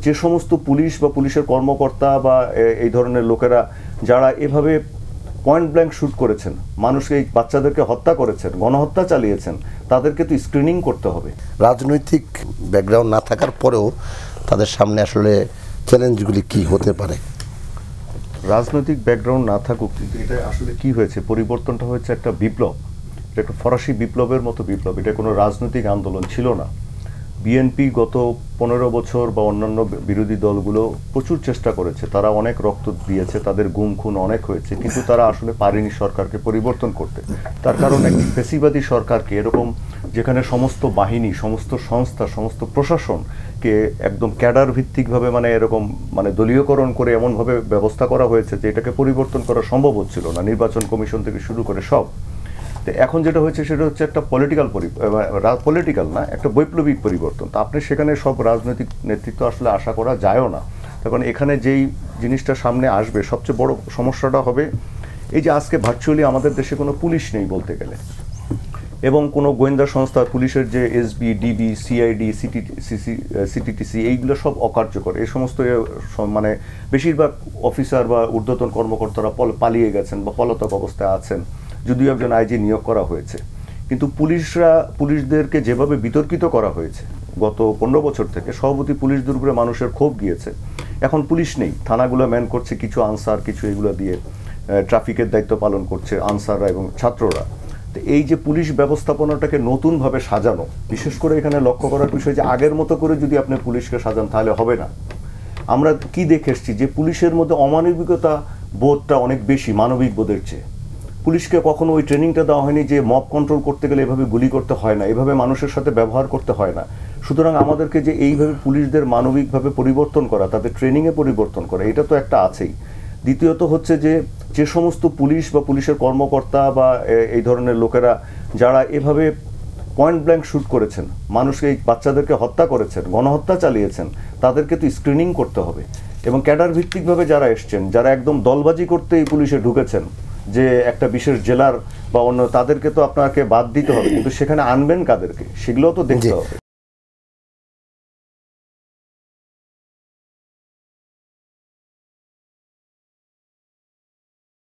যে সমস্ত পুলিশ বা পুলিশের কর্মকর্তা বা এই ধরনের লোকেরা যারা এভাবে পয়েন্ট ব্ল্যাঙ্ক শুট করেছেন, মানুষকে, এই বাচ্চাদেরকে হত্যা করেছেন, গণহত্যা চালিয়েছেন, তাদেরকে তো স্ক্রিনিং করতে হবে। রাজনৈতিক ব্যাকগ্রাউন্ড না থাকার পরেও তাদের সামনে আসলে চ্যালেঞ্জগুলি কি হতে পারে? রাজনৈতিক ব্যাকগ্রাউন্ড না থাকুক, কিন্তু এটা আসলে কি হয়েছে, পরিবর্তনটা হয়েছে একটা বিপ্লব, এটা একটা ফরাসি বিপ্লবের মতো বিপ্লব, এটা কোনো রাজনৈতিক আন্দোলন ছিল না। বিএনপি গত 15 বছর বা অন্যান্য বিরোধী দলগুলো প্রচুর চেষ্টা করেছে, তারা অনেক রক্ত দিয়েছে, তাদের গুম খুন অনেক হয়েছে, কিন্তু তারা আসলে পারেনি সরকারকে পরিবর্তন করতে। তার কারণ একটি ফ্যাসিবাদী সরকারকে এরকম, যেখানে সমস্ত বাহিনী, সমস্ত সংস্থা, সমস্ত প্রশাসনকে একদম ক্যাডার ভিত্তিকভাবে এরকম দলীয়করণ করে এমনভাবে ব্যবস্থা করা হয়েছে যে এটাকে পরিবর্তন করা সম্ভব হচ্ছিল না, নির্বাচন কমিশন থেকে শুরু করে সব। এখন যেটা হয়েছে সেটা হচ্ছে একটা পলিটিক্যাল না, একটা বৈপ্লবিক পরিবর্তন। তো আপনি সেখানে সব রাজনৈতিক নেতৃত্ব আসলে আশা করা যায়ও না। তখন এখানে যেই জিনিসটা সামনে আসবে, সবচেয়ে বড় সমস্যাটা হবে এই যে আজকে ভার্চুয়ালি আমাদের দেশে কোনো পুলিশ নেই বলতে গেলে, এবং কোনো গোয়েন্দা সংস্থা, পুলিশের যে এসবি, ডিবি, সিআইডি, সিটিটিসি, এইগুলো সব অকার্যকর। এই সমস্ত বেশিরভাগ অফিসার বা ঊর্ধ্বতন কর্মকর্তারা পালিয়ে গেছেন বা পলাতক অবস্থায় আছেন, যদিও একজন আইজি নিয়োগ করা হয়েছে। কিন্তু পুলিশদেরকে যেভাবে বিতর্কিত করা হয়েছে গত 15 বছর থেকে, সভাপতি পুলিশদের উপরে মানুষের ক্ষোভ গিয়েছে। এখন পুলিশ নেই, থানাগুলো ম্যান করছে কিছু আনসার, কিছু এগুলো দিয়ে ট্রাফিকের দায়িত্ব পালন করছে আনসাররা এবং ছাত্ররা। তো এই যে পুলিশ ব্যবস্থাপনাটাকে নতুনভাবে সাজানো, বিশেষ করে এখানে লক্ষ্য করার বিষয় যে আগের মতো করে যদি আপনি পুলিশকে সাজান তাহলে হবে না। আমরা কি দেখে এসেছি যে পুলিশের মধ্যে অমানবিকতা বোধটা অনেক বেশি মানবিক বোধের চেয়ে। পুলিশকে কখনো ওই ট্রেনিংটা দেওয়া হয়নি যে মব কন্ট্রোল করতে গেলে এভাবে গুলি করতে হয় না, এভাবে মানুষের সাথে ব্যবহার করতে হয় না। সুতরাং আমাদেরকে যে এইভাবে পুলিশদের মানবিকভাবে পরিবর্তন করা, তাদের ট্রেনিংয়ে পরিবর্তন করা, এটা তো একটা আছেই। দ্বিতীয়ত হচ্ছে যে সমস্ত পুলিশ বা পুলিশের কর্মকর্তা বা এই ধরনের লোকেরা যারা এভাবে পয়েন্ট ব্ল্যাঙ্ক শুট করেছেন, মানুষকে, এই বাচ্চাদেরকে হত্যা করেছেন, গণহত্যা চালিয়েছেন, তাদেরকে তো স্ক্রিনিং করতে হবে। এবং ক্যাডার ভিত্তিকভাবে যারা এসছেন, যারা একদম দলবাজি করতে এই পুলিশে ঢুকেছেন, যে একটা বিশেষ জেলার বা অন্য, তাদেরকে তো আপনাকে বাদ দিতে হবে, কিন্তু সেখানে আনবেন কাদেরকে, সেগুলোও তো দেখতে হবে।